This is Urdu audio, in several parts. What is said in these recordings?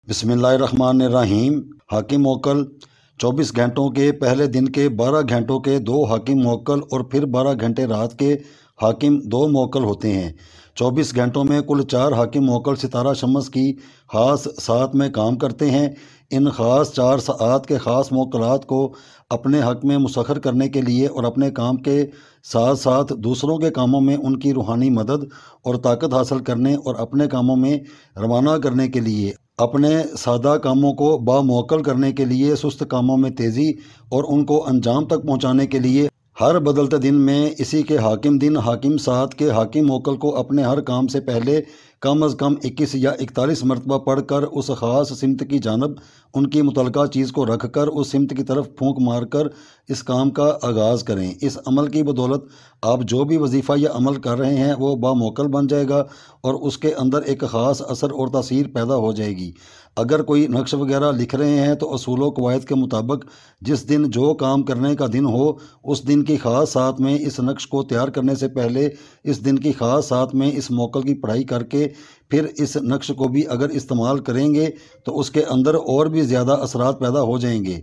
بسم اللہ الرحمن الرحیم۔ حاکم موکل 24 گھنٹوں کے پہلے دن کے 12 گھنٹوں کے 2 حاکم موکل اور پھر 12 گھنٹے رات کے حاکم 2 موکل ہوتے ہیں۔ 24 گھنٹوں میں کل 4 حاکم موکل ستارہ شمس کی خاص ساعت میں کام کرتے ہیں۔ ان خاص 4 ساعت کے خاص موکلات کو اپنے حق میں مسخر کرنے کے لیے اور اپنے کام کے ساتھ ساتھ دوسروں کے کاموں میں ان کی روحانی مدد اور طاقت حاصل کرنے اور اپنے کاموں میں روانہ کرنے کے لیے، اپنے سادہ کاموں کو باموکل کرنے کے لیے، سست کاموں میں تیزی اور ان کو انجام تک پہنچانے کے لیے ہر بدلتے دن میں اسی کے حاکم دن حاکم ساعت کے حاکم موکل کو اپنے ہر کام سے پہلے کم از کم 21 یا 41 مرتبہ پڑھ کر اس خاص سمت کی جانب ان کی متعلقہ چیز کو رکھ کر اس سمت کی طرف پھونک مار کر اس کام کا آغاز کریں۔ اس عمل کی بدولت آپ جو بھی وظیفہ یا عمل کر رہے ہیں وہ باموکل بن جائے گا اور اس کے اندر ایک خاص اثر اور تاثیر پیدا ہو جائے گی۔ اگر کوئی نقش وغیرہ لکھ رہے ہیں تو اصول و قواعد کے مطابق جس دن جو کام کرنے کا دن ہو اس دن کی خاص ساعت میں اس نقش کو تیار کرنے سے پہلے اس دن کی خاص ساعت میں اس موکل کی پڑھائی کر کے پھر اس نقش کو بھی اگر استعمال کریں گے تو اس کے اندر اور بھی زیادہ اثرات پیدا ہو جائیں گے۔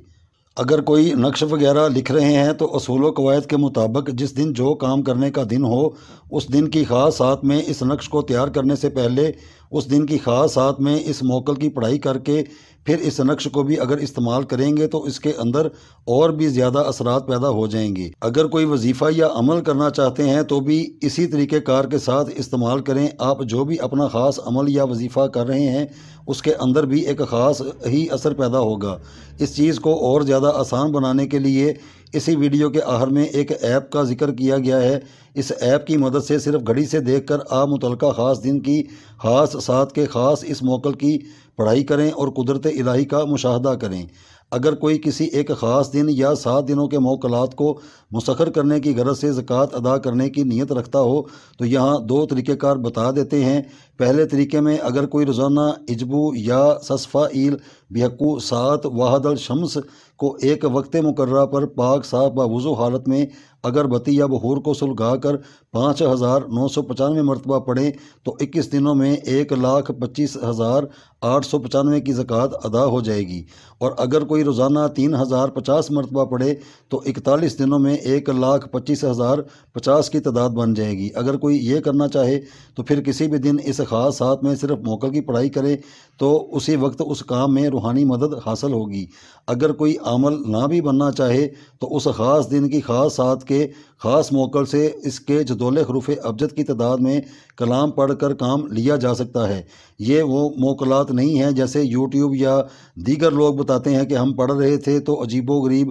اگر کوئی نقش وغیرہ لکھ رہے ہیں تو اصول و قواعد کے مطابق جس دن جو کام کرنے کا دن ہو اس دن کی خاص ساعت میں اس نقش کو تیار کرنے سے پہلے اس دن کی خاص ساعت میں اس موکل کی پڑھائی کر کے پھر اس نقش کو بھی اگر استعمال کریں گے تو اس کے اندر اور بھی زیادہ اثرات پیدا ہو جائیں گے۔ اگر کوئی وظیفہ یا عمل کرنا چاہتے ہیں تو بھی اسی طریقہ کار کے ساتھ استعمال کریں۔ آپ جو بھی اپنا خاص عمل یا وظیفہ کر رہے ہیں اس کے اندر بھی ایک خاص ہی اثر پیدا ہوگا۔ اس چیز کو اور زیادہ آسان بنانے کے لیے اسی ویڈیو کے آخر میں ایک ایپ کا ذکر کیا گیا ہے۔ اس ایپ کی مدد سے صرف گھڑی سے دیکھ کر آپ متعلقہ خاص دن کی خاص ساعت کے خاص اس موکل کی پڑھائی کریں اور قدرت الہی کا مشاہدہ کریں۔ اگر کوئی کسی ایک خاص دن یا 7 دنوں کے موکلات کو مسخر کرنے کی غرض سے زکوٰۃ ادا کرنے کی نیت رکھتا ہو تو یہاں 2 طریقہ کار بتا دیتے ہیں۔ پہلے طریقے میں اگر کوئی روزانہ اجبو یا سصفائیل بحقوق ساعت واحد الشمس کو ایک وقت مقررہ پر پاک صاف باوضو حالت میں اگربتی یا بخور کو سلگا کر 5995 مرتبہ پڑھیں تو 21 دنوں میں 1,25,895 کی زکوٰۃ ادا ہو جائے گی، اور اگر کوئی روزانہ 3050 مرتبہ پڑھے تو 41 دنوں میں 1,25,050 کی تعداد بن جائے گی۔ اگر کوئی یہ کرنا چاہے تو پھر کسی بھی دن اس خاص ساعت میں صرف موکل کی پڑھائی کرے تو اسی وقت اس کام میں روحانی مدد حاصل ہوگی۔ اگر کوئی عامل نہ بھی بننا چاہے تو اس خاص دن کی خاص ساعت کے خاص موکل سے اس کے جدول حروف ابجد کی تعداد میں کلام پڑھ کر کام لیا جا سکتا ہے۔ یہ وہ موکلات نہیں ہیں جیسے یوٹیوب یا دیگر لوگ بتاتے ہیں کہ ہم پڑھ رہے تھے تو عجیب و غریب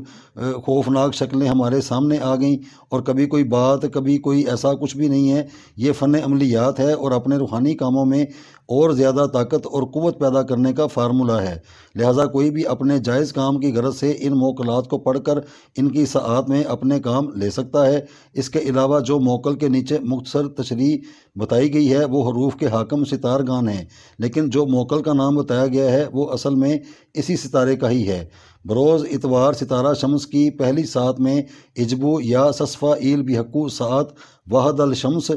خوفناک شکلیں ہمارے سامنے آ گئیں اور کبھی کوئی بات کبھی کوئی ایسا کچھ بھی نہیں ہے۔ یہ فن عملیات ہے اور اپنے روحانی کاموں میں اور زیادہ طاقت اور قوت پیدا کرنے کا فارمولہ ہے۔ لہٰذا کوئی بھی اپنے جائز کام کی غرض سے ان موکلات کو پڑھ کر ان کی ساعات میں اپنے کام لے سکتا ہے۔ اس کے علاوہ جو موکل کے نیچے مختصر تشریح بتائی گئی ہے وہ حروف کے حاکم ستار گان ہیں، لیکن جو موکل کا نام بتایا گیا ہے وہ اصل میں اسی ستارے کا ہی ہے۔ بروز اتوار ستارہ شمس کی پہلی ساعت میں اجبو یا سصفائیل بحقوق ساعت واحد الشمس،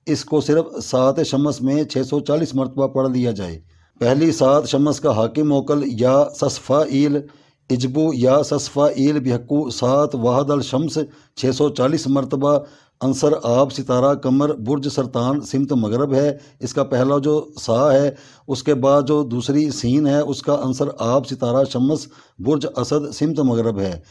اس کو صرف ساعت شمس میں 640 مرتبہ پڑھ لیا جائے۔ پہلی ساعت شمس کا حاکم موکل یا سصفائیل اجبو یا سصفائیل بحقوق ساعت واحد الشمس 640 مرتبہ عنصر آب ستارہ قمر برج سرطان سمت مغرب ہے۔ اس کا پہلا جو سا ہے اس کے بعد جو دوسری سین ہے اس کا عنصر آب ستارہ شمس برج اسد سمت مغرب ہے۔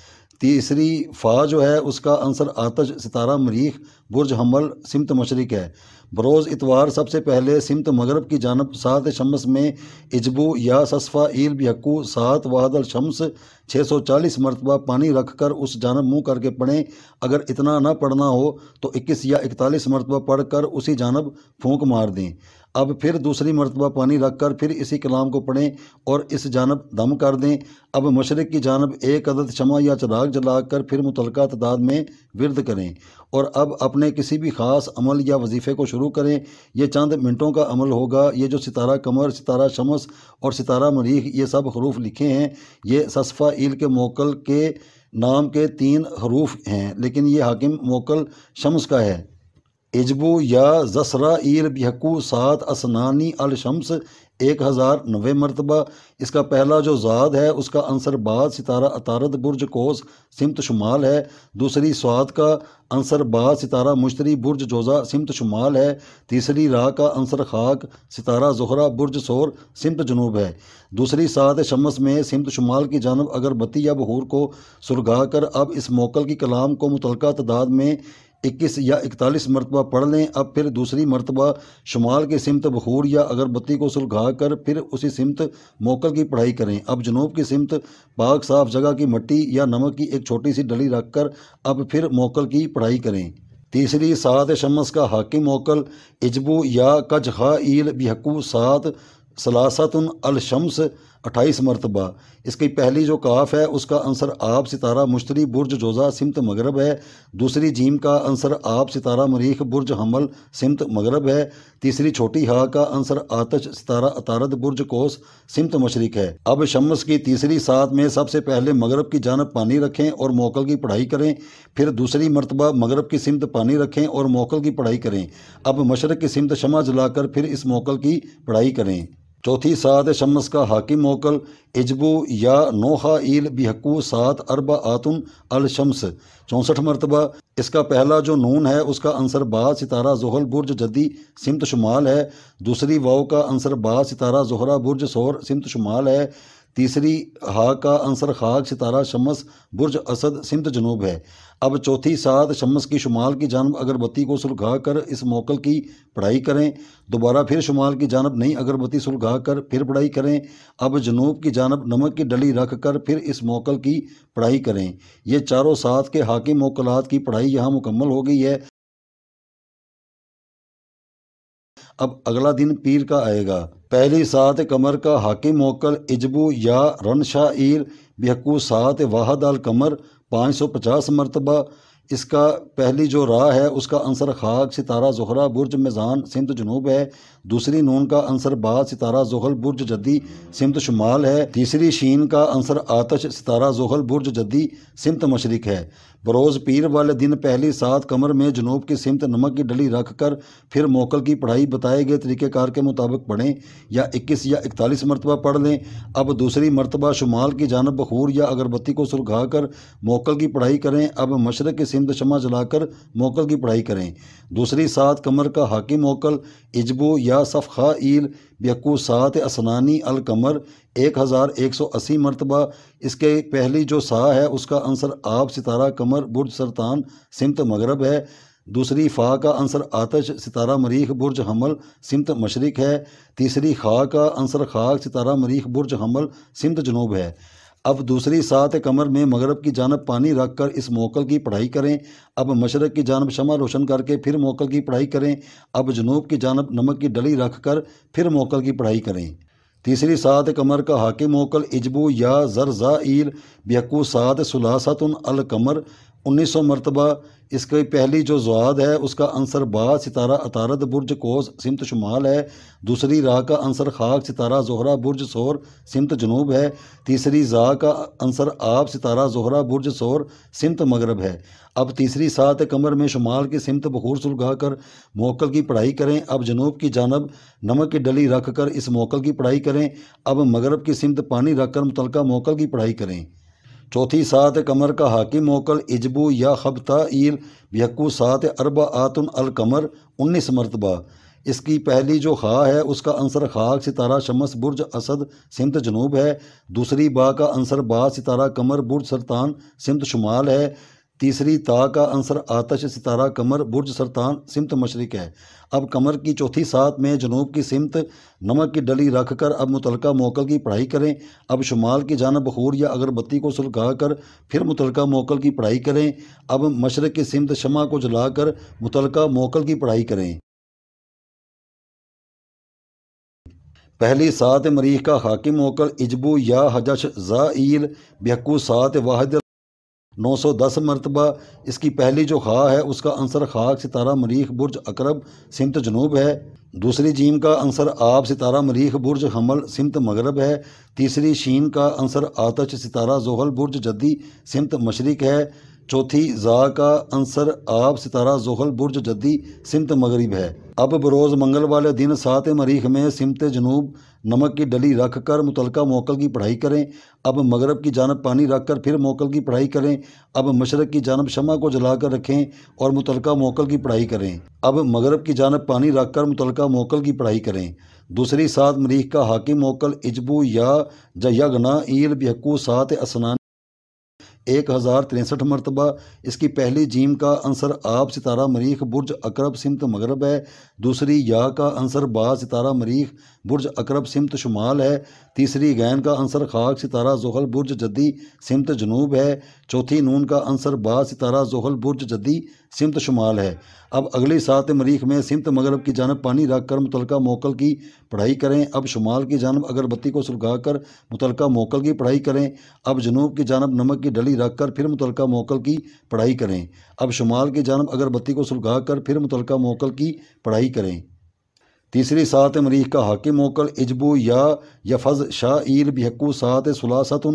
تیسری فا جو ہے اس کا عنصر آتش ستارہ مریخ برج حمل سمت مشرق ہے۔ بروز اتوار سب سے پہلے سمت مغرب کی جانب ساعت شمس میں اجبو یا سصفائیل بحقوق ساعت واحد الشمس 640 مرتبہ پانی رکھ کر اس جانب منہ کر کے پڑھیں۔ اگر اتنا نہ پڑھنا ہو تو 21 یا 41 مرتبہ پڑھ کر اسی جانب پھونک مار دیں۔ اب پھر دوسری مرتبہ پانی رکھ کر پھر اسی کلام کو پڑھیں اور اس جانب دم کر دیں۔ اب مشرق کی جانب ایک عدد شمع یا چراغ جلا کر پھر متعلقہ تعداد میں ورد کریں، اور اب اپنے کسی بھی خاص عمل یا وظیفے کو شروع کریں۔ یہ چند منٹوں کا عمل ہوگا۔ یہ جو ستارہ قمر، ستارہ شمس اور ستارہ مریخ یہ سب حروف لکھے ہیں یہ سصفائیل کے موکل کے نام کے 3 حروف ہیں، لیکن یہ حاکم موکل شمس کا ہے۔ اجبو یا زسرائیل بحقوق ساعت اسنانی الشمس 1090 مرتبہ۔ اس کا پہلا جو زاد ہے اس کا عنصر بعد ستارہ عطارد برج قوس سمت شمال ہے۔ دوسری صاد کا عنصر بعد ستارہ مشتری برج جوزا سمت شمال ہے۔ تیسری راہ کا عنصر خاک ستارہ زہرہ برج ثور سمت جنوب ہے۔ دوسری ساعت شمس میں سمت شمال کی جانب اگر بتی یا بخور کو سلگا کر اب اس موکل کی کلام کو متعلقہ تعداد میں 21 یا 41 مرتبہ پڑھ لیں۔ اب پھر دوسری مرتبہ شمال کی سمت بخور یا اگربتی کو سلگا کر پھر اسی سمت موکل کی پڑھائی کریں۔ اب جنوب کی سمت پاک صاف جگہ کی مٹی یا نمک کی ایک چھوٹی سی ڈلی رکھ کر اب پھر موکل کی پڑھائی کریں۔ تیسری ساعت شمس کا حاکم موکل عجبو یا کجخا ایل بحقو سات سلاستن الشمس 28 مرتبہ۔ اس کی پہلی جو کاف ہے اس کا عنصر آب ستارہ مشتری برج جوزا سمت مغرب ہے۔ دوسری جیم کا عنصر آب ستارہ مریخ برج حمل سمت مغرب ہے۔ تیسری چھوٹی ہا کا عنصر آتش ستارہ عطارد برج قوس سمت مشرق ہے۔ اب شمس کی تیسری ساعت میں سب سے پہلے مغرب کی جانب پانی رکھیں اور موکل کی پڑھائی کریں۔ پھر دوسری مرتبہ مغرب کی سمت پانی رکھیں اور موکل کی پڑھائی کریں۔ اب مشرق کی سمت شمع جلا کر پھر اس موکل کی پڑھائی کریں۔ چوتھی ساعت شمس کا حاکم موکل عجبو یا نوخا ایل بحقو سات اربعاتن الشمس 64 مرتبہ۔ اس کا پہلا جو نون ہے اس کا عنصر بعد ستارہ زحل برج جدی سمت شمال ہے۔ دوسری واو کا عنصر بعد ستارہ زہرہ برج ثور سمت شمال ہے۔ تیسری ہا کا عنصر خاک ستارہ شمس برج اسد سمت جنوب ہے۔ اب چوتھی ساعت شمس کی شمال کی جانب اگربتی کو سلگا کر اس موکل کی پڑھائی کریں۔ دوبارہ پھر شمال کی جانب نئی اگربتی سلگا کر پھر پڑھائی کریں۔ اب جنوب کی جانب نمک کی ڈلی رکھ کر پھر اس موکل کی پڑھائی کریں۔ یہ چاروں ساعت کے حاکم موکلات کی پڑھائی یہاں مکمل ہو گئی ہے۔ اب اگلا دن پیر کا آئے گا۔ پہلی ساعت قمر کا حاکم موکل عجبو یا رنشا ایل بحقو ساعت واحد القمر 550 مرتبہ۔ اس کا پہلی جو راہ ہے اس کا عنصر خاک ستارہ زہرہ برج میزان سمت جنوب ہے۔ دوسری نون کا عنصر بعد ستارہ زحل برج جدی سمت شمال ہے۔ تیسری شین کا عنصر آتش ستارہ زحل برج جدی سمت مشرق ہے۔ بروز پیر والے دن پہلی ساعت قمر میں جنوب کی سمت نمک کی ڈلی رکھ کر پھر موکل کی پڑھائی بتائے گئے طریقہ کار کے مطابق پڑھیں یا 21 یا 41 مرتبہ پڑھ لیں۔ اب دوسری مرتبہ شمال کی جانب بخور یا اگربتی کو سلگا کر موکل کی پڑھائی کریں۔ اب مشرق کی سمت شمع جلا کر موکل کی پڑھائی کریں۔ دوسری ساعت قمر کا حاکم موکل عجبو یا صفخا ایل بحقو ساعت اسنانی القمر 1180 مرتبہ۔ اس کے پہلی جو سا ہے اس کا عنصر آب ستارہ قمر برج سرطان سمت مغرب ہے۔ دوسری فا کا عنصر آتش ستارہ مریخ برج حمل سمت مشرق ہے۔ تیسری خا کا عنصر خاک ستارہ مریخ برج حمل سمت جنوب ہے۔ اب دوسری ساعت قمر میں مغرب کی جانب پانی رکھ کر اس موکل کی پڑھائی کریں۔ اب مشرق کی جانب شمع روشن کر کے پھر موکل کی پڑھائی کریں۔ اب جنوب کی جانب نمک کی ڈلی رکھ کر پھر موکل کی پڑھائی کریں۔ تیسری ساعت قمر کا حاکم موکل عجبو یا زرزا ایل بحقو ساعت ثلاثۃ القمر 1900 مرتبہ۔ اس کی پہلی جو زواد ہے اس کا عنصر بعد ستارہ عطارد برج قوس سمت شمال ہے۔ دوسری راہ کا عنصر خاک ستارہ زہرہ برج ثور سمت جنوب ہے۔ تیسری زا کا عنصر آب ستارہ زہرہ برج ثور سمت مغرب ہے۔ اب تیسری ساعت قمر میں شمال کی سمت بخور سلگا کر موکل کی پڑھائی کریں۔ اب جنوب کی جانب نمک کی ڈلی رکھ کر اس موکل کی پڑھائی کریں۔ اب مغرب کی سمت پانی رکھ کر متعلقہ موکل کی پڑھائی کریں۔ چوتھی ساعت قمر کا حاکم موکل عجبو یا خبتا ایل بحقو ساعت اربعاتن القمر 19 مرتبہ۔ اس کی پہلی جو خا ہے اس کا عنصر خاک ستارہ شمس برج اسد سمت جنوب ہے۔ دوسری با کا عنصر با ستارہ قمر برج سرطان سمت شمال ہے۔ تیسری تا کا عنصر آتش ستارہ قمر برج سرطان سمت مشرق ہے۔ اب قمر کی چوتھی ساعت میں جنوب کی سمت نمک کی ڈلی رکھ کر اب متعلقہ موکل کی پڑھائی کریں۔ اب شمال کی جانب بخور یا اگربتی کو سلگا کر پھر متعلقہ موکل کی پڑھائی کریں۔ اب مشرق کی سمت شمع کو جلا کر متعلقہ موکل کی پڑھائی کریں۔ پہلی ساعت مریخ کا حاکم موکل عجبو یا حجش زا ایل بحقو ساعت واحد 910 مرتبہ۔ اس کی پہلی جو خا ہے اس کا عنصر خاک ستارہ مریخ برج عقرب سمت جنوب ہے۔ دوسری جیم کا عنصر آب ستارہ مریخ برج حمل سمت مغرب ہے۔ تیسری شین کا عنصر آتش ستارہ زحل برج جدی سمت مشرق ہے۔ چوتھی زا کا عنصر آب ستارہ زحل برج جدی سمت مغرب ہے۔ اب بروز منگل والے دن 7 مریخ میں سمت جنوب نمک کی ڈلی رکھ کر متعلقہ موکل کی پڑھائی کریں۔ اب مغرب کی جانب پانی رکھ کر پھر موکل کی پڑھائی کریں۔ اب مشرق کی جانب شمع کو جلا کر رکھیں اور متعلقہ موکل کی پڑھائی کریں۔ اب مغرب کی جانب پانی رکھ کر متعلقہ موکل کی پڑھائی کریں۔ دوسری 7 مریخ کا حاکم موکل اجبو یا یگنا ایل بحقو 7 اسنان 1063 مرتبہ۔ اس کی پہلی جیم کا عنصر آب ستارہ مریخ برج عقرب سمت مغرب ہے۔ دوسری یا کا عنصر با ستارہ مریخ برج عقرب سمت شمال ہے۔ تیسری غین کا عنصر خاک ستارہ زحل برج جدی سمت جنوب ہے۔ چوتھی نون کا عنصر با ستارہ زحل برج جدی سمت شمال ہے۔ اب اگلی 7 مریخ میں سمت مغرب کی جانب پانی رکھ کر متعلقہ موکل کی پڑھائی کریں۔ اب شمال کی جانب اگر بتی کو سلگا کر متعلقہ موکل کی پڑھائی کریں۔ اب جنوب کی جانب نمک کی ڈلی رکھ کر پھر متعلقہ موکل کی پڑھائی کریں۔ اب شمال کی جانب اگر بتی کو سلگا کر پھر متعلقہ موکل کی پڑھائی کریں۔ تیسری 7 مریخ کا حاکم موکل اجبو یا یفز شاہ ایل بحقو 7 ثلاثۃ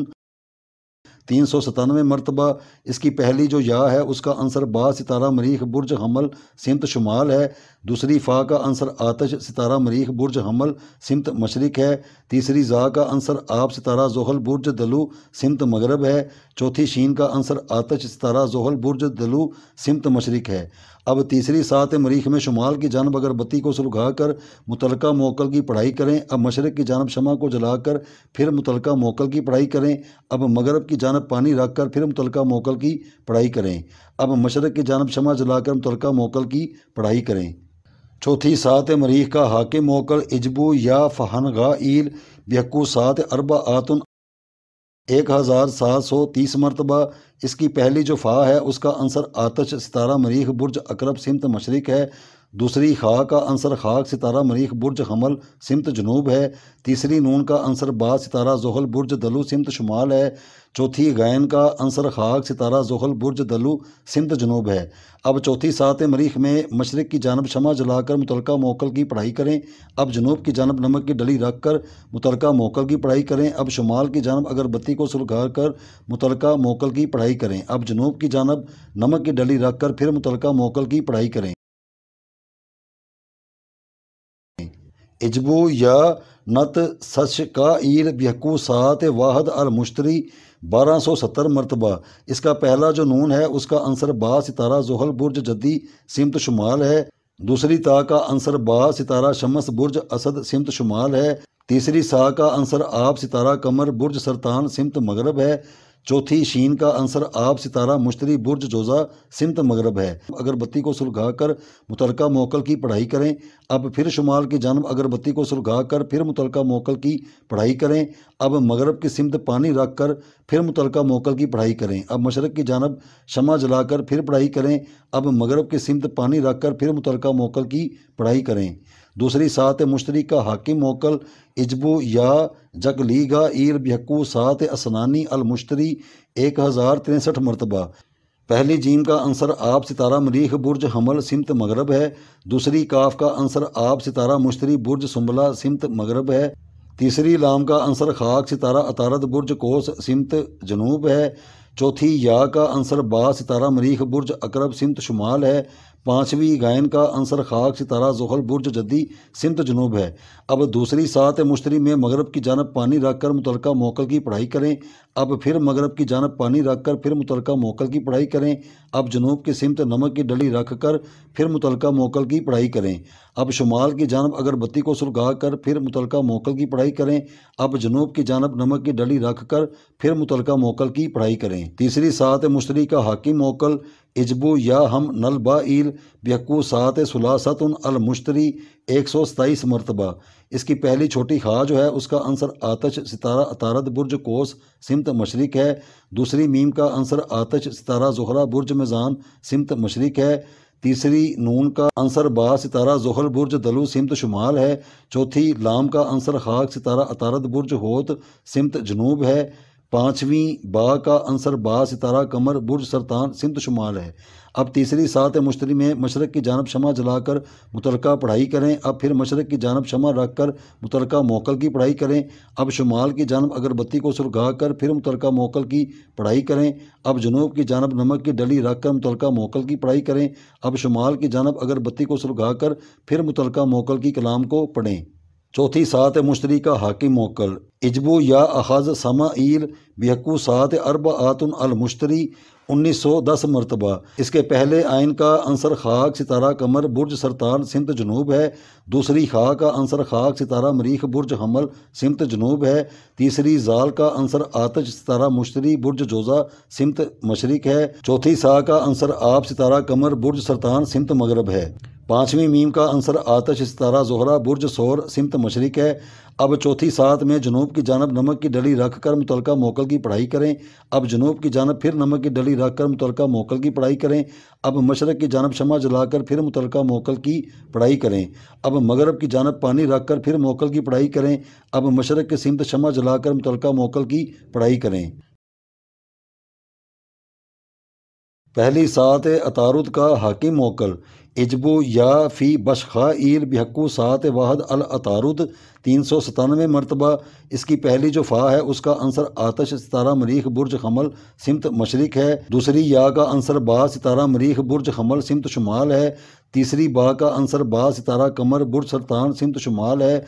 397 مرتبہ۔ اس کی پہلی جو یا ہے اس کا عنصر با ستارہ مریخ برج حمل سمت شمال ہے۔ دوسری فا کا عنصر آتش ستارہ مریخ برج حمل سمت مشرق ہے۔ تیسری زا کا عنصر آب ستارہ زحل برج دلو سمت مغرب ہے۔ چوتھی شین کا عنصر آتش ستارہ زحل برج دلو سمت مشرق ہے۔ اب تیسری 7 مریخ میں شمال کی جانب اگر بتی کو سلگا کر متعلقہ موکل کی پڑھائی کریں۔ اب مشرق کی جانب شمع کو جلا کر پھر متعلقہ موکل کی پڑھائی کریں۔ اب مغرب کی جانب پانی رکھ کر پھر متعلقہ موکل کی پڑھائی کریں۔ اب مشرق کی جانب شمع جلا کر متعلقہ موکل کی پڑھائی کریں۔ چوتھی 7 مریخ کا حاکم موکل اجبو یا فہنگا ایل بحقو 7 اربعۃ 1730 مرتبہ۔ اس کی پہلی جو فا ہے اس کا عنصر آتش ستارہ مریخ برج عقرب سمت مشرق ہے۔ دوسری خا کا عنصر خاک ستارہ مریخ برج حمل سمت جنوب ہے۔ تیسری نون کا عنصر با ستارہ زحل برج دلو سمت شمال ہے۔ چوتھی غین کا عنصر خاک ستارہ زحل برج دلو سمت جنوب ہے۔ اب چوتھی 7 مریخ میں مشرق کی جانب شمع جلا کر متعلقہ موکل کی پڑھائی کریں۔ اب جنوب کی جانب نمک کی ڈلی رکھ کر متعلقہ موکل کی پڑھائی کریں۔ اب شمال کی جانب اگر بتی کو سلگا کر متعلقہ موکل کی پڑھائی کریں۔ اب جنوب کی جانب نمک کی ڈلی رکھ کر پھر متعلقہ موکل کی پڑھائی کریں۔ اجبو یا نت سش کا ایل بحقو 7 واحد المشتری 1270 مرتبہ۔ اس کا پہلا جو نون ہے اس کا عنصر با ستارہ زحل برج جدی سمت شمال ہے۔ دوسری تا کا عنصر با ستارہ شمس برج اسد سمت شمال ہے۔ تیسری سا کا عنصر آب ستارہ قمر برج سرطان سمت مغرب ہے۔ چوتھی شین کا عنصر آب ستارہ مشتری برج جوزا سمت مغرب ہے۔ اگر بتی کو سلگا کر متعلقہ موکل کی پڑھائی کریں۔ اب پھر شمال کی جانب اگر بتی کو سلگا کر پھر متعلقہ موکل کی پڑھائی کریں۔ اب مغرب کی سمت پانی رکھ کر پھر متعلقہ موکل کی پڑھائی کریں۔ اب مشرق کی جانب شمع جلا کر پھر پڑھائی کریں۔ اب مغرب کی سمت پانی رکھ کر پھر متعلقہ موکل کی پڑھائی کریں۔ دوسری 7 مشتری کا حاکم موکل اجبو یا جگلیگا ایل بحقو 7 اسنانی المشتری 1063 مرتبہ۔ پہلی جیم کا عنصر آب ستارہ مریخ برج حمل سمت مغرب ہے۔ دوسری کاف کا عنصر آب ستارہ مشتری برج سنبلہ سمت مغرب ہے۔ تیسری لام کا عنصر خاک ستارہ عطارد برج کوس سمت جنوب ہے۔ چوتھی یا کا عنصر با ستارہ مریخ برج عقرب سمت شمال ہے۔ پانچویں غین کا عنصر خاک ستارہ زحل برج جدی سمت جنوب ہے۔ اب دوسری 7 مشتری میں مغرب کی جانب پانی رکھ کر متعلقہ موکل کی پڑھائی کریں۔ اب پھر مغرب کی جانب پانی رکھ کر پھر متعلقہ موکل کی پڑھائی کریں۔ اب جنوب کی سمت نمک کی ڈلی رکھ کر پھر متعلقہ موکل کی پڑھائی کریں۔ اب شمال کی جانب اگر بتی کو سلگا کر پھر متعلقہ موکل کی پڑھائی کریں۔ اب جنوب کی جانب نمک کی ڈلی رکھ کر پھر متعلقہ موکل کی پڑھائی کریں۔ تیسری 7 مشتری کا حاکم موکل اجبو یا ہم نلبا ایل بحقو 7 ثلاثۃ المشتری 127 مرتبہ۔ اس کی پہلی چھوٹی خا جو ہے اس کا عنصر آتش ستارہ عطارد برج کوس سمت مشرق ہے۔ دوسری میم کا عنصر آتش ستارہ زہرہ برج میزان سمت مشرق ہے۔ تیسری نون کا عنصر با ستارہ زحل برج دلو سمت شمال ہے۔ چوتھی لام کا عنصر خاک ستارہ عطارد برج ہوت سمت جنوب ہے۔ 5ویں با کا عنصر با ستارہ قمر برج سرطان سمت شمال ہے۔ اب تیسری ساعت مشتری میں مشرق کی جانب شمع جلا کر متعلقہ پڑھائی کریں۔ اب پھر مشرق کی جانب شمع رکھ کر متعلقہ موکل کی پڑھائی کریں۔ اب شمال کی جانب اگر بتی کو سلگا کر پھر متعلقہ موکل کی پڑھائی کریں۔ اب جنوب کی جانب نمک کی ڈلی رکھ کر متعلقہ موکل کی پڑھائی کریں۔ اب شمال کی جانب اگر بتی کو سلگا کر پھر متعلقہ موکل کی کلام کو پڑھیں۔ چوتھی ساعت مشتری کا حاکم موکل اجبو یا اخذ سماعیل بحقو ساعت اربعات المشتری 1910 مرتبہ۔ اس کے پہلے آئین کا عنصر خاک ستارہ قمر برج سرطان سمت جنوب ہے۔ دوسری خا کا عنصر خاک ستارہ مریخ برج حمل سمت جنوب ہے۔ تیسری زال کا عنصر آتش ستارہ مشتری برج جوزہ سمت مشرق ہے۔ چوتھی سا کا عنصر آب ستارہ قمر برج سرطان سمت مغرب ہے۔ پانچویں میم کا عنصر آتش ستارہ زہرہ برج سور سمت مشرق ہے۔ اب چوتھی ساعت میں جنوب کی جانب نمک کی ڈلی رکھ کر متعلقہ موکل کی پڑھائی کریں۔ اب جنوب کی جانب پھر نمک کی ڈلی رکھ کر متعلقہ موکل کی پڑھائی کریں۔ اب مشرق کی جانب شمع جلا کر پھر متعلقہ موکل کی پڑھائی کریں۔ اب مغرب کی جانب پانی رکھ کر پھر موکل کی پڑھائی کریں۔ اب مشرق کے سمت شمع جلا کر متعلقہ موکل کی پڑھائی کریں۔ پہلی ساعت عطارد کا حاکم موکل اجبو یا فی بشخائیل بحقو ساعت واحد العطارد 397 مرتبہ۔ اس کی پہلی جو فا ہے اس کا عنصر آتش ستارہ مریخ برج حمل سمت مشرق ہے۔ دوسری یا کا عنصر با ستارہ مریخ برج حمل سمت شمال ہے۔ تیسری با کا عنصر با ستارہ قمر برج سرطان سمت شمال ہے۔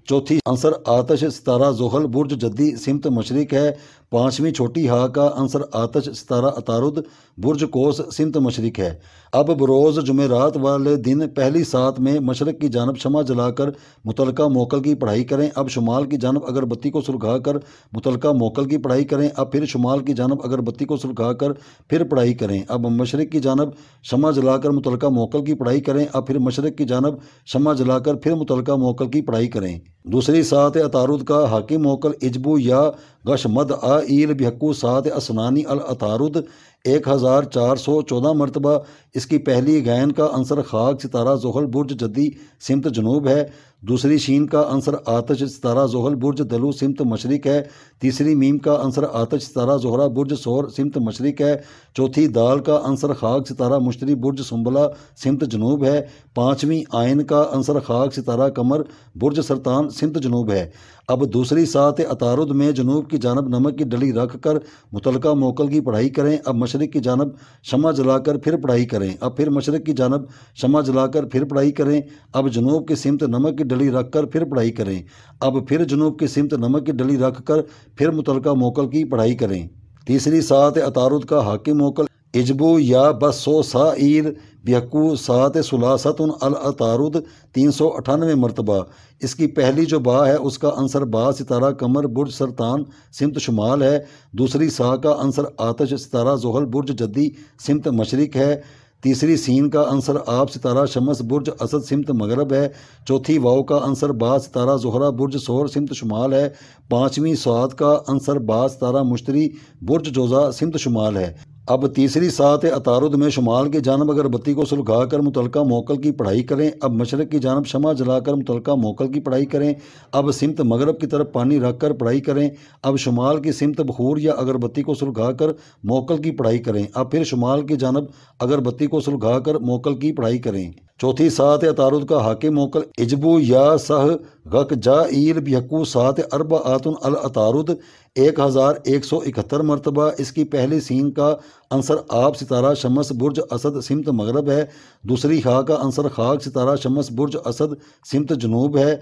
چوتھی عنصر آتش ستارہ زحل برج جدی سمت مشرق ہے۔ پانچویں چھوٹی ہا کا عنصر آتش ستارہ عطارد برج کوس سمت مشرق ہے۔ اب بروز جمعرات والے دن پہلی ساعت میں مشرق کی جانب شمع جلا کر متعلقہ موکل کی پڑھائی کریں۔ اب شمال کی جانب اگر بتی کو سلگا کر متعلقہ موکل کی پڑھائی کریں۔ اب پھر شمال کی جانب اگر بتی کو سلگا کر پھر پڑھائی کریں۔ اب مشرق کی جانب شمع جلا کر متعلقہ موکل کی پڑھائی کریں۔ اب پھر مشرق کی جانب شمع جلا کر پھر متعلقہ موکل کی پڑھائی کریں۔ دوسری ساعت عطارد کا حاکم موکل اجبو یا غش مد آئیل بحقو ساعت اسنانی العطارد 1414 مرتبہ۔ اس کی پہلی غین کا عنصر خاک ستارہ زحل برج جدی سمت جنوب ہے۔ دوسری شین کا عنصر آتش ستارہ زحل برج دلو سمت مشرق ہے۔ تیسری میم کا عنصر آتش ستارہ زہرہ برج سور سمت مشرق ہے۔ چوتھی دال کا عنصر خاک ستارہ مشتری برج سنبلہ سمت جنوب ہے۔ پانچویں آئین کا عنصر خاک ستارہ قمر برج سرطان سمت جنوب ہے۔ اب دوسری ساعت عطارد میں جنوب کی جانب نمک کی ڈلی رکھ کر متعلقہ موکل کی پڑھائی کریں۔ اب مشرق کی جانب شمع جلا کر پھر پڑھائی کریں۔ اب پھر مشرق کی جانب شمع جلا کر پھر پڑھائی کریں۔ اب جنوب کی سمت نمک کی ڈلی رکھ کر پھر پڑھائی کریں۔ اب پھر جنوب کی سمت نمک کی ڈلی رکھ کر پھر متعلقہ موکل کی پڑھائی کریں۔ تیسری ساعت عطارد کا حاکم موکل اجبو یا بسو سائیل بحقو ساعت سلاست العطارد 398 مرتبہ۔ اس کی پہلی جو با ہے اس کا عنصر با ستارہ قمر برج سرطان سمت شمال ہے۔ دوسری سا کا عنصر آتش ستارہ زحل برج جدی سمت مشرق ہے۔ تیسری سین کا عنصر آب ستارہ شمس برج اسد سمت مغرب ہے۔ چوتھی واؤ کا عنصر با ستارہ زہرہ برج سور سمت شمال ہے۔ پانچویں سعاد کا عنصر با ستارہ مشتری برج جوزہ سمت شمال ہے۔ اب تیسری ساعت عطارد میں شمال کی جانب اگر بتی کو سلگا کر متعلقہ موکل کی پڑھائی کریں۔ اب مشرق کی جانب شمع جلا کر متعلقہ موکل کی پڑھائی کریں۔ اب سمت مغرب کی طرف پانی رکھ کر پڑھائی کریں۔ اب شمال کی سمت بخور یا اگربتی کو سلگا کر موکل کی پڑھائی کریں۔ اب پھر شمال کی جانب اگربتی کو سلگا کر موکل کی پڑھائی کریں۔ چوتھی ساعت عطارد کا حاکم موکل اجبو یا سہ غک جائیل بحقو ساعت اربعات العطارد 1171 مرتبہ۔ اس کی پہلی سین کا عنصر آب ستارہ شمس برج اسد سمت مغرب ہے۔ دوسری خا کا عنصر خاک ستارہ شمس برج اسد سمت جنوب ہے۔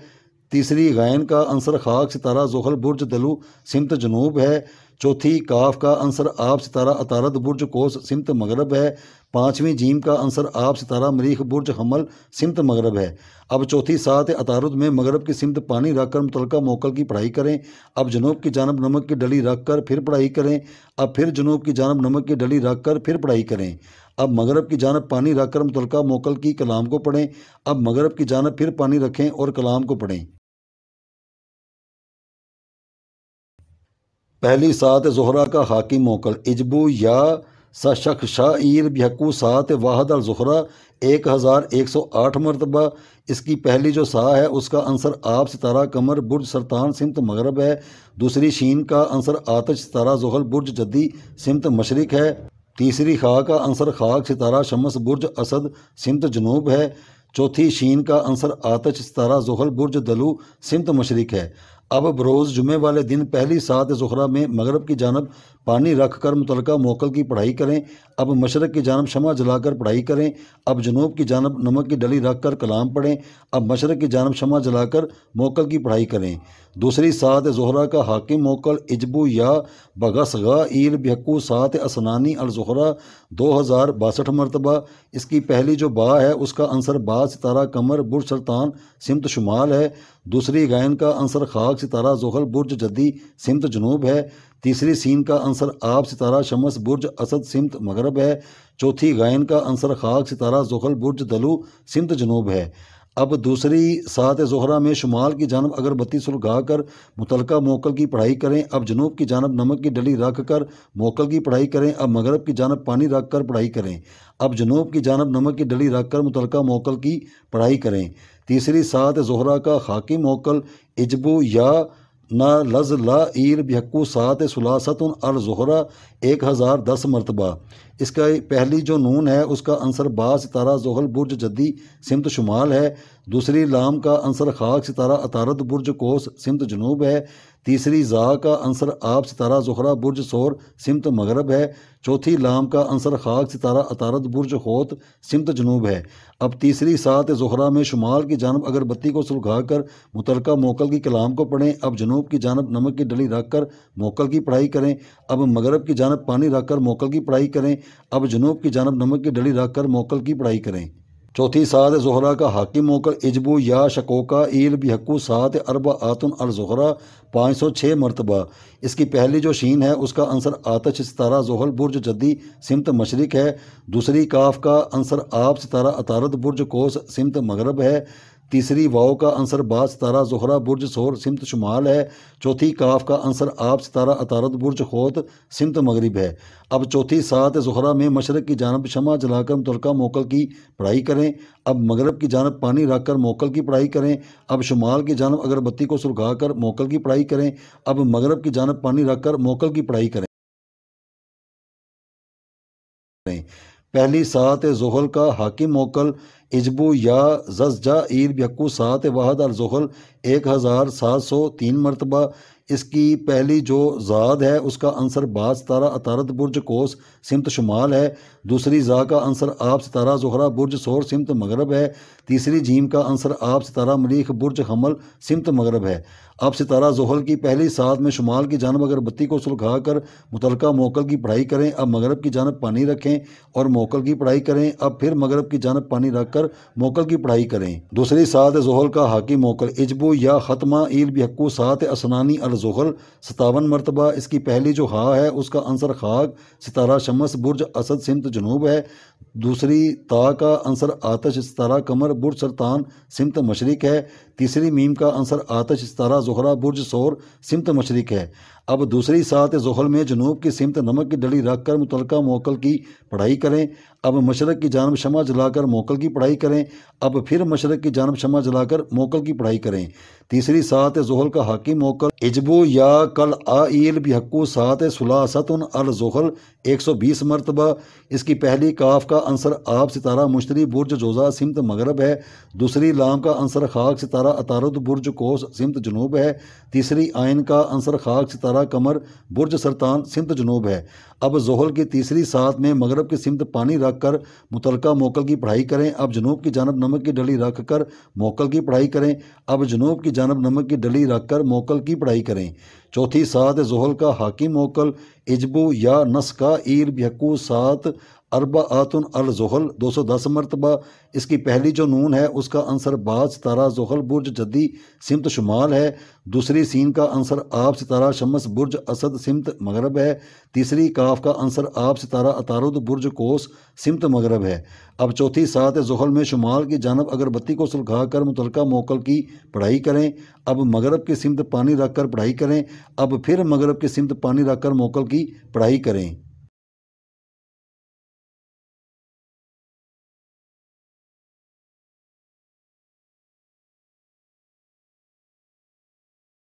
تیسری غین کا عنصر خاک ستارہ زحل برج دلو سمت جنوب ہے۔ چوتھی کاف کا عنصر آب ستارہ عطارد برج کوس سمت مغرب ہے۔ پانچویں جیم کا عنصر آب ستارہ مریخ برج حمل سمت مغرب ہے۔ اب چوتھی ساعت عطارد میں مغرب کی سمت پانی رکھ کر متعلقہ موکل کی پڑھائی کریں۔ اب جنوب کی جانب نمک کی ڈلی رکھ کر پھر پڑھائی کریں۔ اب پھر جنوب کی جانب نمک کی ڈلی رکھ کر پھر پڑھائی کریں۔ اب مغرب کی جانب پانی رکھ کر متعلقہ موکل کی کلام کو پڑھیں۔ اب مغرب کی جانب پھر پانی رکھیں اور کلام کو پڑھیں۔ پہلی ساعت زہرہ کا حاکم موکل اجبو یا شخ شاعیر بحقو سات واحد الزخرہ 1108 مرتبہ۔ اس کی پہلی جو سا ہے اس کا عنصر آب ستارہ قمر برج سرطان سمت مغرب ہے۔ دوسری شین کا عنصر آتش ستارہ زحل برج جدی سمت مشرق ہے۔ تیسری خا کا عنصر خاک ستارہ شمس برج اسد سمت جنوب ہے۔ چوتھی شین کا عنصر آتش ستارہ زحل برج دلو سمت مشرق ہے۔ اب بروز جمعے والے دن پہلی سات زخرہ میں مغرب کی جانب پانی رکھ کر متعلقہ موکل کی پڑھائی کریں۔ اب مشرق کی جانب شمع جلا کر پڑھائی کریں۔ اب جنوب کی جانب نمک کی ڈلی رکھ کر کلام پڑھیں۔ اب مشرق کی جانب شمع جلا کر موکل کی پڑھائی کریں۔ دوسری سات زہرہ کا حاکم موکل اجبو یا بغسغا ایل بحقو سات اسنانی الزہرہ 2062 مرتبہ۔ اس کی پہلی جو با ہے اس کا عنصر با ستارہ قمر برج سرطان سمت شمال ہے۔ دوسری غین کا عنصر خاک ستارہ زحل برج جدی سمت جنوب ہے۔ تیسری سین کا عنصر آب ستارہ شمس برج اسد سمت مغرب ہے۔ چوتھی غین کا عنصر خاک ستارہ زحل برج دلو سمت جنوب ہے۔ اب دوسری سات زہرہ میں شمال کی جانب اگربتی سلگا کر متعلقہ موکل کی پڑھائی کریں۔ اب جنوب کی جانب نمک کی ڈلی رکھ کر موکل کی پڑھائی کریں۔ اب مغرب کی جانب پانی رکھ کر پڑھائی کریں۔ اب جنوب کی جانب نمک کی ڈلی رکھ کر متعلقہ موکل کی پڑھائی کریں۔ تیسری سات زہرہ کا خاکی موکل اجبو یا نا لز لا ایل بحقو سات سلاستن الزہرہ 1010 مرتبہ۔ اس کا پہلی جو نون ہے اس کا عنصر با ستارہ زحل برج جدی سمت شمال ہے۔ دوسری لام کا عنصر خاک ستارہ عطارد برج کوس سمت جنوب ہے۔ تیسری زا کا عنصر آب ستارہ زہرہ برج سور سمت مغرب ہے۔ چوتھی لام کا عنصر خاک ستارہ عطارد برج خوت سمت جنوب ہے۔ اب تیسری سات زہرہ میں شمال کی جانب اگربتی کو سلگا کر متعلقہ موکل کی کلام کو پڑھیں۔ اب جنوب کی جانب نمک کی ڈلی رکھ کر موکل کی پڑھائی کریں۔ اب مغرب کی جانب پانی رکھ کر موکل کی پڑھائی کریں۔ اب جنوب کی جانب نمک کی ڈلی رکھ کر موکل کی پڑھائی کریں۔ چوتھی سات زہرہ کا حاکم موکل اجبو یا شکوکا ایل بحقو سات اربعاتن الزہرہ 506 مرتبہ۔ اس کی پہلی جو شین ہے اس کا عنصر آتش ستارہ زحل برج جدی سمت مشرق ہے۔ دوسری کاف کا عنصر آب ستارہ عطارد برج کوس سمت مغرب ہے۔ تیسری واؤ کا عنصر با ستارہ زہرہ برج سور سمت شمال ہے۔ چوتھی کاف کا عنصر آب ستارہ عطارد برج خوت سمت مغرب ہے۔ اب چوتھی سات زہرہ میں مشرق کی جانب شمع جلا کر متعلقہ موکل کی پڑھائی کریں۔ اب مغرب کی جانب پانی رکھ کر موکل کی پڑھائی کریں۔ اب شمال کی جانب اگربتی کو سلگا کر موکل کی پڑھائی کریں۔ اب مغرب کی جانب پانی رکھ کر موکل کی پڑھائی کریں۔ پہلی سات زحل کا حاکم موکل اجبو یا ززجا ایل بحقو سات واحد الزحل 1703 مرتبہ۔ اس کی پہلی جو زاد ہے اس کا عنصر با ستارہ عطارد برج کوس سمت شمال ہے۔ دوسری زا کا عنصر آب ستارہ زہرہ برج سور سمت مغرب ہے۔ تیسری جیم کا عنصر آب ستارہ مریخ برج حمل سمت مغرب ہے۔ اب ستارہ زحل کی پہلی سات میں شمال کی جانب اگربتی کو سلگا کر متعلقہ موکل کی پڑھائی کریں۔ اب مغرب کی جانب پانی رکھیں اور موکل کی پڑھائی کریں۔ اب پھر مغرب کی جانب پانی رکھ کر موکل کی پڑھائی کریں۔ دوسری سات زحل کا حاکم موکل اجبو یا ختمہ ایل بحقو سات اسنانی الزحل 57 مرتبہ۔ اس کی پہلی جو ہا ہے اس کا عنصر خاک ستارہ شمس برج اسد سمت جنوب ہے۔ دوسری تا کا عنصر آتش ستارہ قمر برج سرطان سمت مشرق ہے۔ تیسری میم کا عنصر آتش ستارہ زہرہ برج سور سمت مشرق ہے۔ اب دوسری سات زحل میں جنوب کی سمت نمک کی ڈلی رکھ کر متعلقہ موکل کی پڑھائی کریں۔ اب مشرق کی جانب شمع جلا کر موکل کی پڑھائی کریں۔ اب پھر مشرق کی جانب شمع جلا کر موکل کی پڑھائی کریں۔ تیسری سات زحل کا حاکم موکل اجبو یا کل آئیل بحقو سات سلاستن الزحل 120 مرتبہ۔ اس کی پہلی کاف کا عنصر آب ستارہ مشتری برج جوزا سمت مغرب ہے۔ دوسری لام کا عنصر خاک ستارہ عطارد برج کوس سمت جنوب ہے۔ تیسری آئین کا عنصر خاک ستارہ قمر برج سرطان سمت جنوب ہے۔ اب زحل کی تیسری سات میں مغرب کی سمت پانی رکھ کر متعلقہ موکل کی پڑھائی کریں۔ اب جنوب کی جانب نمک کی ڈلی رکھ کر موکل کی پڑھائی کریں۔ اب جنوب کی جانب نمک کی ڈلی رکھ کر موکل کی پڑھائی کریں۔ چوتھی سات زحل کا حاکم موکل اجبو یا نسکا ایل بحقو سات اربعاتن الزحل 210 مرتبہ۔ اس کی پہلی جو نون ہے اس کا عنصر با ستارہ زحل برج جدی سمت شمال ہے۔ دوسری سین کا عنصر آب ستارہ شمس برج اسد سمت مغرب ہے۔ تیسری کاف کا عنصر آب ستارہ عطارد برج کوس سمت مغرب ہے۔ اب چوتھی سات زحل میں شمال کی جانب اگربتی کو سلگا کر متعلقہ موکل کی پڑھائی کریں۔ اب مغرب کی سمت پانی رکھ کر پڑھائی کریں۔ اب پھر مغرب کی سمت پانی رکھ کر موکل کی پڑھائی کریں۔